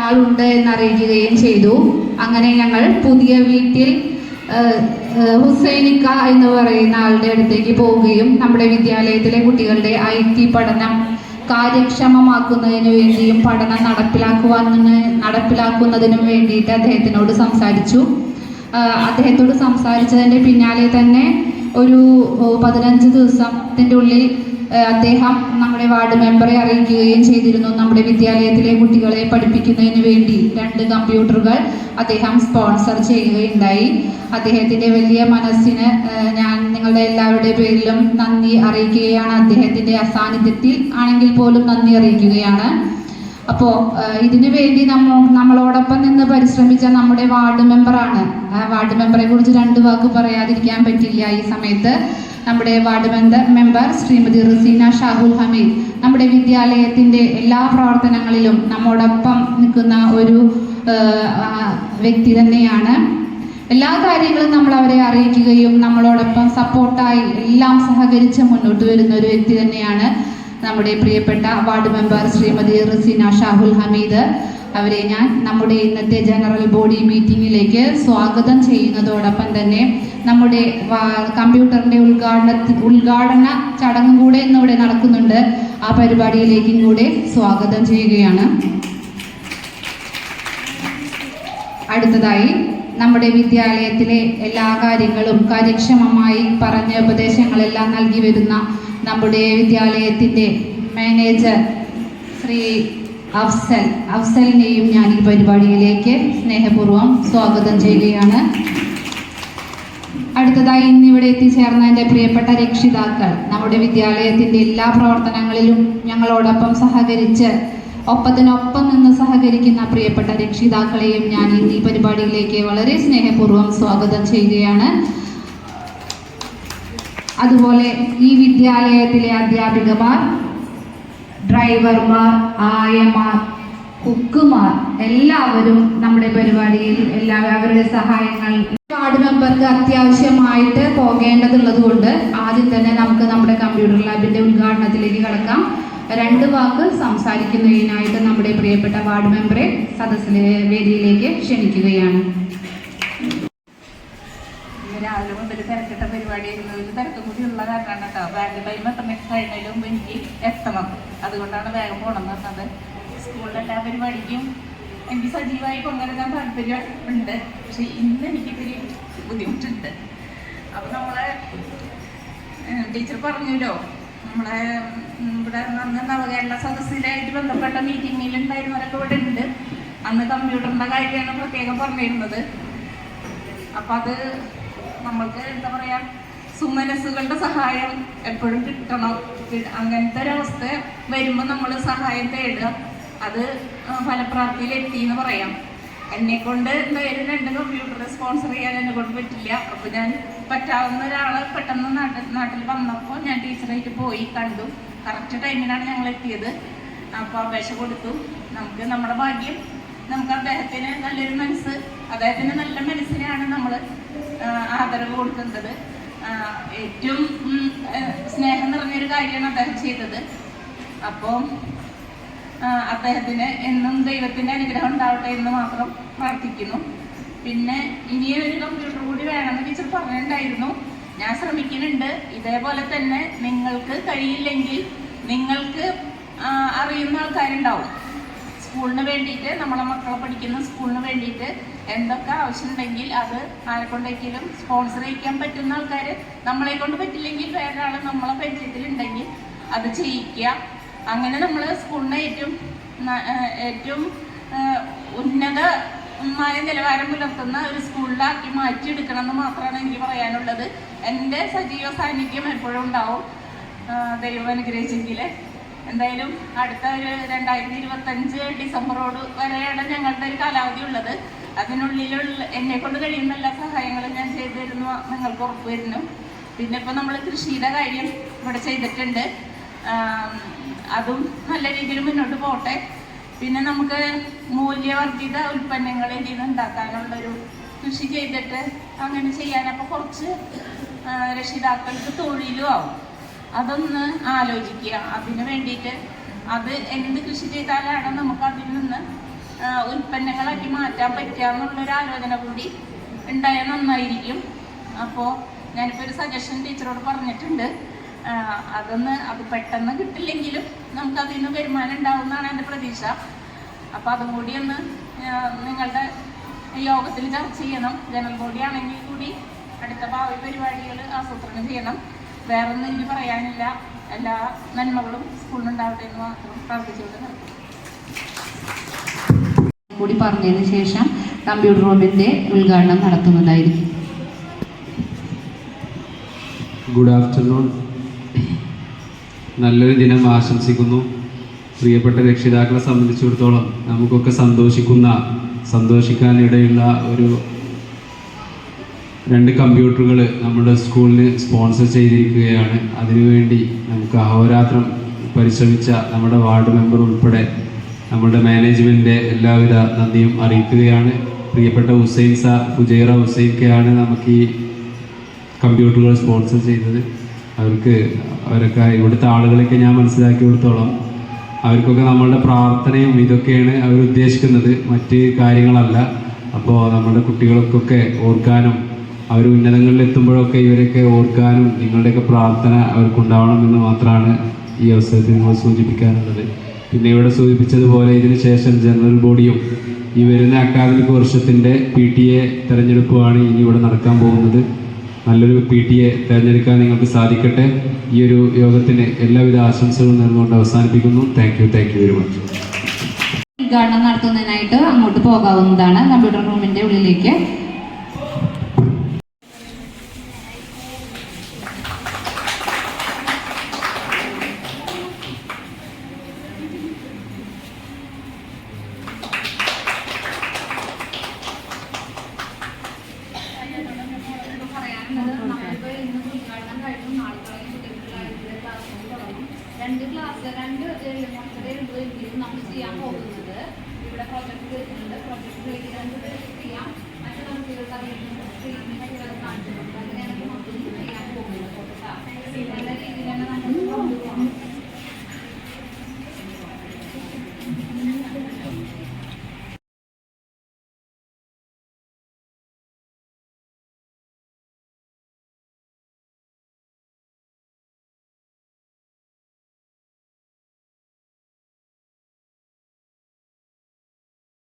ഒരാളുണ്ട് എന്നറിയിക്കുകയും ചെയ്തു. അങ്ങനെ ഞങ്ങൾ പുതിയ വീട്ടിൽ ഹുസൈനിക്ക എന്ന് പറയുന്ന ആളുടെ അടുത്തേക്ക് പോവുകയും നമ്മുടെ വിദ്യാലയത്തിലെ കുട്ടികളുടെ IT പഠനം കാര്യക്ഷമമാക്കുന്നതിന് വേണ്ടിയും പഠനം നടപ്പിലാക്കുന്നതിനും വേണ്ടിയിട്ട് അദ്ദേഹത്തോട് സംസാരിച്ചതിൻ്റെ പിന്നാലെ തന്നെ ഒരു 15 ദിവസത്തിൻ്റെ ഉള്ളിൽ അദ്ദേഹം നമ്മുടെ വാർഡ് മെമ്പറെ അറിയിക്കുകയും ചെയ്തിരുന്നു. നമ്മുടെ വിദ്യാലയത്തിലെ കുട്ടികളെ പഠിപ്പിക്കുന്നതിന് വേണ്ടി 2 കമ്പ്യൂട്ടറുകൾ അദ്ദേഹം സ്പോൺസർ ചെയ്യുകയുണ്ടായി. അദ്ദേഹത്തിൻ്റെ വലിയ മനസ്സിന് ഞാൻ നിങ്ങളുടെ എല്ലാവരുടെ പേരിലും നന്ദി അറിയിക്കുകയാണ്. അദ്ദേഹത്തിൻ്റെ അസാന്നിധ്യത്തിൽ ആണെങ്കിൽ പോലും നന്ദി അറിയിക്കുകയാണ്. അപ്പോൾ ഇതിനു വേണ്ടി നമ്മളോടൊപ്പം നിന്ന് പരിശ്രമിച്ച നമ്മുടെ വാർഡ് മെമ്പറാണ്. ആ വാർഡ് മെമ്പറെ കുറിച്ച് 2 വാക്ക് പറയാതിരിക്കാൻ പറ്റില്ല ഈ സമയത്ത്. നമ്മുടെ വാർഡ് മെമ്പർ ശ്രീമതി റസീന ഷാഹുൽ ഹമീദ് നമ്മുടെ വിദ്യാലയത്തിൻ്റെ എല്ലാ പ്രവർത്തനങ്ങളിലും നമ്മോടൊപ്പം നിൽക്കുന്ന ഒരു വ്യക്തി തന്നെയാണ്. എല്ലാ കാര്യങ്ങളും നമ്മൾ അവരെ അറിയിക്കുകയും നമ്മളോടൊപ്പം സപ്പോർട്ടായി എല്ലാം സഹകരിച്ച് മുന്നോട്ട് വരുന്ന ഒരു വ്യക്തി തന്നെയാണ് നമ്മുടെ പ്രിയപ്പെട്ട വാർഡ് മെമ്പർ ശ്രീമതി റസീന ഷാഹുൽ ഹമീദ്. അവരെ ഞാൻ നമ്മുടെ ഇന്നത്തെ ജനറൽ ബോഡി മീറ്റിങ്ങിലേക്ക് സ്വാഗതം ചെയ്യുന്നതോടൊപ്പം തന്നെ നമ്മുടെ കമ്പ്യൂട്ടറിൻ്റെ ഉദ്ഘാടന ചടങ്ങും കൂടെ ഇന്നിവിടെ നടക്കുന്നുണ്ട്. ആ പരിപാടിയിലേക്കും കൂടെ സ്വാഗതം ചെയ്യുകയാണ്. അടുത്തതായി നമ്മുടെ വിദ്യാലയത്തിലെ എല്ലാ കാര്യങ്ങളും കാര്യക്ഷമമായി പറഞ്ഞ ഉപദേശങ്ങളെല്ലാം നൽകി വരുന്ന നമ്മുടെ വിദ്യാലയത്തിൻ്റെ മാനേജർ ശ്രീ അഫ്സലിനെയും ഞാൻ ഈ പരിപാടിയിലേക്ക് സ്നേഹപൂർവ്വം സ്വാഗതം ചെയ്യുകയാണ്. അടുത്തതായി ഇന്നിവിടെ എത്തിച്ചേർന്ന എൻ്റെ പ്രിയപ്പെട്ട രക്ഷിതാക്കൾ, നമ്മുടെ വിദ്യാലയത്തിൻ്റെ എല്ലാ പ്രവർത്തനങ്ങളിലും ഞങ്ങളോടൊപ്പം സഹകരിച്ച് ഒപ്പത്തിനൊപ്പം നിന്ന് സഹകരിക്കുന്ന പ്രിയപ്പെട്ട രക്ഷിതാക്കളെയും ഞാൻ ഇന്ന് ഈ പരിപാടിയിലേക്ക് വളരെ സ്നേഹപൂർവ്വം സ്വാഗതം ചെയ്യുകയാണ്. അതുപോലെ ഈ വിദ്യാലയത്തിലെ അധ്യാപികമാർ, ഡ്രൈവർമാർ, ആയമാർ, കുക്കുമാർ എല്ലാവരും നമ്മുടെ പരിപാടിയിൽ അവരുടെ സഹായങ്ങൾ വാർഡ് മെമ്പർക്ക് അത്യാവശ്യമായിട്ട് പോകേണ്ടതുള്ളത് കൊണ്ട് ആദ്യം തന്നെ നമുക്ക് നമ്മുടെ കമ്പ്യൂട്ടർ ലാബിൻ്റെ ഉദ്ഘാടനത്തിലേക്ക് കടക്കാം. 2 വാക്ക് സംസാരിക്കുന്നതിനായിട്ട് നമ്മുടെ പ്രിയപ്പെട്ട വാർഡ് മെമ്പറെ സദസ്സിലെ വേദിയിലേക്ക് ക്ഷണിക്കുകയാണ്. രാവിലെ മുതൽ തിരക്കിട്ട പരിപാടിയായിരുന്നു. ഒരു തിരക്കും കൂടി ഉള്ള കാരണമാണ് കേട്ടോ. ബാങ്ക് ടൈം കഴിഞ്ഞതിന് മുമ്പ് എനിക്ക് എത്തണം. അതുകൊണ്ടാണ് വേഗം പോകണമെന്ന് പറഞ്ഞത്. സ്കൂളിലെ എല്ലാ പരിപാടിക്കും എനിക്ക് സജീവമായി പങ്കെടുക്കാൻ താല്പര്യം ഉണ്ട്. പക്ഷെ ഇന്ന് എനിക്കിത്തിരി ബുദ്ധിമുട്ടുണ്ട്. അപ്പോൾ നമ്മളെ ടീച്ചർ പറഞ്ഞല്ലോ, നമ്മളെ ഇവിടെ അന്ന് നവകേരള സദസ്സിലായിട്ട് ബന്ധപ്പെട്ട മീറ്റിങ്ങിലുണ്ടായിരുന്നവരൊക്കെ ഇവിടെ ഉണ്ട്. അന്ന് കമ്പ്യൂട്ടറിൻ്റെ കാര്യമാണ് പ്രത്യേകം പറഞ്ഞിരുന്നത്. അപ്പം അത് നമ്മൾക്ക് എന്താ പറയുക, സുമനസ്സുകളുടെ സഹായം എപ്പോഴും കിട്ടണം. അങ്ങനത്തെ ഒരവസ്ഥ വരുമ്പോൾ നമ്മൾ സഹായം തേടുക. അത് ഫലപ്രാപ്തിയിലെത്തി എന്ന് പറയാം. എന്നെക്കൊണ്ട് എന്തായാലും 2 കമ്പ്യൂട്ടർ സ്പോൺസർ ചെയ്യാൻ എന്നെക്കൊണ്ട് പറ്റില്ല. അപ്പോൾ ഞാൻ പറ്റാവുന്ന ഒരാളെ പെട്ടെന്ന് നാട്ടിൽ വന്നപ്പോൾ ഞാൻ ടീച്ചറായിട്ട് പോയി കണ്ടു. കറക്റ്റ് ടൈമിനാണ് ഞങ്ങൾ എത്തിയത്. അപ്പോൾ അപേക്ഷ കൊടുത്തു. നമുക്ക് നമ്മുടെ ഭാഗ്യം, നമുക്ക് അദ്ദേഹത്തിന് നല്ലൊരു മനസ്സ്, അദ്ദേഹത്തിന് നല്ല മനസ്സിനാണ് നമ്മൾ ആദരവ് കൊടുക്കുന്നത്. ഏറ്റവും സ്നേഹം നിറഞ്ഞൊരു കാര്യമാണ് അദ്ദേഹം ചെയ്തത്. അപ്പോൾ അദ്ദേഹത്തിന് എന്നും ദൈവത്തിൻ്റെ അനുഗ്രഹം ഉണ്ടാവട്ടെ എന്ന് മാത്രം പ്രാർത്ഥിക്കുന്നു. പിന്നെ ഇനിയൊരു കമ്പ്യൂട്ടർ കൂടി വേണമെന്ന് ടീച്ചർ പറഞ്ഞിട്ടുണ്ടായിരുന്നു. ഞാൻ ശ്രമിക്കുന്നുണ്ട്. ഇതേപോലെ തന്നെ നിങ്ങൾക്ക് കഴിയില്ലെങ്കിൽ നിങ്ങൾക്ക് അറിയുന്ന ആൾക്കാരുണ്ടാവും. സ്കൂളിന് വേണ്ടിയിട്ട്, നമ്മളെ മക്കളെ പഠിക്കുന്ന സ്കൂളിന് വേണ്ടിയിട്ട് എന്തൊക്കെ ആവശ്യമുണ്ടെങ്കിൽ അത് ആരെക്കൊണ്ടെങ്കിലും സ്പോൺസർ ചെയ്യിക്കാൻ പറ്റുന്ന ആൾക്കാർ, നമ്മളെ കൊണ്ട് പറ്റില്ലെങ്കിൽ വേറെ ആൾ നമ്മളെ പരിചയത്തിലുണ്ടെങ്കിൽ അത് ചെയ്യിക്കുക. അങ്ങനെ നമ്മൾ സ്കൂളിനെ ഏറ്റവും ഉന്നതമായ നിലവാരം പുലർത്തുന്ന ഒരു സ്കൂളിലാക്കി മാറ്റിയെടുക്കണം എന്ന് മാത്രമാണ് എനിക്ക് പറയാനുള്ളത്. എൻ്റെ സജീവ സാന്നിധ്യം എപ്പോഴും ഉണ്ടാവും, ദൈവം അനുഗ്രഹിച്ചെങ്കിൽ. എന്തായാലും അടുത്ത ഒരു 2025 ഡിസംബറോട് വരെയാണ് ഞങ്ങളുടെ ഒരു കാലാവധി ഉള്ളത്. അതിനുള്ളിലുള്ള എന്നെക്കൊണ്ട് കഴിയുന്ന എല്ലാ സഹായങ്ങളും ഞാൻ ചെയ്തു തരുന്നു, നിങ്ങൾക്ക് ഉറപ്പ് വരുന്നു. പിന്നെ ഇപ്പോൾ നമ്മൾ കൃഷിയുടെ കാര്യം ഇവിടെ ചെയ്തിട്ടുണ്ട്. അതും നല്ല രീതിയിൽ മുന്നോട്ട് പോട്ടെ. പിന്നെ നമുക്ക് മൂല്യവർദ്ധിത ഉൽപ്പന്നങ്ങൾ ഇതിൽ നിന്ന് ഉണ്ടാക്കാനുള്ളൊരു കൃഷി ചെയ്തിട്ട് അങ്ങനെ ചെയ്യാനപ്പോൾ കുറച്ച് രക്ഷിതാക്കൾക്ക് തൊഴിലും ആവും. അതൊന്ന് ആലോചിക്കുക. അതിന് വേണ്ടിയിട്ട് അത് എന്ത് കൃഷി ചെയ്താലാണ് നമുക്ക് അതിൽ നിന്ന് ഉൽപ്പന്നങ്ങളാക്കി മാറ്റാൻ പറ്റുക എന്നുള്ളൊരു ആലോചന കൂടി ഉണ്ടായാൽ നന്നായിരിക്കും. അപ്പോൾ ഞാനിപ്പോൾ ഒരു സജഷൻ ടീച്ചറോട് പറഞ്ഞിട്ടുണ്ട്. അത് പെട്ടെന്ന് കിട്ടില്ലെങ്കിലും നമുക്കതിൽ നിന്ന് വരുമാനം ഉണ്ടാവുമെന്നാണ് എൻ്റെ പ്രതീക്ഷ. അപ്പോൾ അതും കൂടി ഒന്ന് നിങ്ങളുടെ യോഗത്തിൽ ചർച്ച ചെയ്യണം. ജനറൽ ബോഡി ആണെങ്കിൽ കൂടി അടുത്ത ഭാവി പരിപാടികൾ ആസൂത്രണം ചെയ്യണം. വേറൊന്നും എനിക്ക് പറയാനില്ല. എല്ലാ നന്മകളും സ്കൂളിലുണ്ടാവട്ടെ എന്ന് മാത്രം പ്രാർത്ഥിച്ചുകൊണ്ട് നിർത്തും. കൂടി പറഞ്ഞതിന് ശേഷം കമ്പ്യൂട്ടർ റൂമിൻ്റെ ഉദ്ഘാടനം നടത്തുന്നതായിരിക്കും. Good afternoon. നല്ലൊരു ദിനം ആശംസിക്കുന്നു. പ്രിയപ്പെട്ട രക്ഷിതാക്കളെ സംബന്ധിച്ചിടത്തോളം നമുക്കൊക്കെ സന്തോഷിക്കാനിടയുള്ള ഒരു 2 കമ്പ്യൂട്ടറുകൾ നമ്മുടെ സ്കൂളിന് സ്പോൺസർ ചെയ്തിരിക്കുകയാണ്. അതിനുവേണ്ടി നമുക്ക് അഹോരാത്രം പരിശ്രമിച്ച നമ്മുടെ വാർഡ് മെമ്പർ ഉൾപ്പെടെ നമ്മുടെ മാനേജ്മെൻറ്റിൻ്റെ എല്ലാവിധ നന്ദിയും അറിയിക്കുകയാണ്. പ്രിയപ്പെട്ട ഫുജൈറ ഹുസൈൻക്കെയാണ് നമുക്ക് ഈ കമ്പ്യൂട്ടറുകൾ സ്പോൺസർ ചെയ്തത്. അവരൊക്കെ ഇവിടുത്തെ ആളുകളൊക്കെ ഞാൻ മനസ്സിലാക്കി കൊടുത്തോളം അവർക്കൊക്കെ നമ്മളുടെ പ്രാർത്ഥനയും ഇതൊക്കെയാണ് അവർ ഉദ്ദേശിക്കുന്നത്, മറ്റ് കാര്യങ്ങളല്ല. അപ്പോൾ നമ്മുടെ കുട്ടികൾക്കൊക്കെ ഓർക്കാനും അവർ ഉന്നതങ്ങളിൽ എത്തുമ്പോഴൊക്കെ ഇവരൊക്കെ ഓർക്കാനും നിങ്ങളുടെയൊക്കെ പ്രാർത്ഥന അവർക്കുണ്ടാവണമെന്ന് മാത്രമാണ് ഈ അവസരത്തിൽ നിങ്ങൾ സൂചിപ്പിക്കാനുള്ളത്. പിന്നെ ഇവിടെ സൂചിപ്പിച്ചതുപോലെ ഇതിന് ശേഷം ജനറൽ ബോഡിയും ഈ വരുന്ന അക്കാദമിക് വർഷത്തിൻ്റെ PTA തിരഞ്ഞെടുപ്പുമാണ് ഇനി ഇവിടെ നടക്കാൻ പോകുന്നത്. നല്ലൊരു PTA തിരഞ്ഞെടുക്കാൻ നിങ്ങൾക്ക് സാധിക്കട്ടെ. ഈ ഒരു യോഗത്തിന് എല്ലാവിധ ആശംസകളും നേർന്നുകൊണ്ട് അവസാനിപ്പിക്കുന്നു. Thank you very much. ഉദ്ഘാടനം നടത്തുന്നതിനായിട്ട് അങ്ങോട്ട് പോകാവുന്നതാണ് കമ്പ്യൂട്ടർ റൂമിൻ്റെ ഉള്ളിലേക്ക്. നമ്മൾ ചെയ്യാൻ പോകുന്നത് ഇവിടെ പ്രൊജക്ട് വെച്ചിട്ടുണ്ട്. പ്രൊജക്ട് വെച്ച് 2 പേർക്ക് ചെയ്യാം. മറ്റുള്ള കുട്ടികൾക്ക് അതിൽ കാണിച്ചു കൊടുക്കുക. അങ്ങനെയാണ്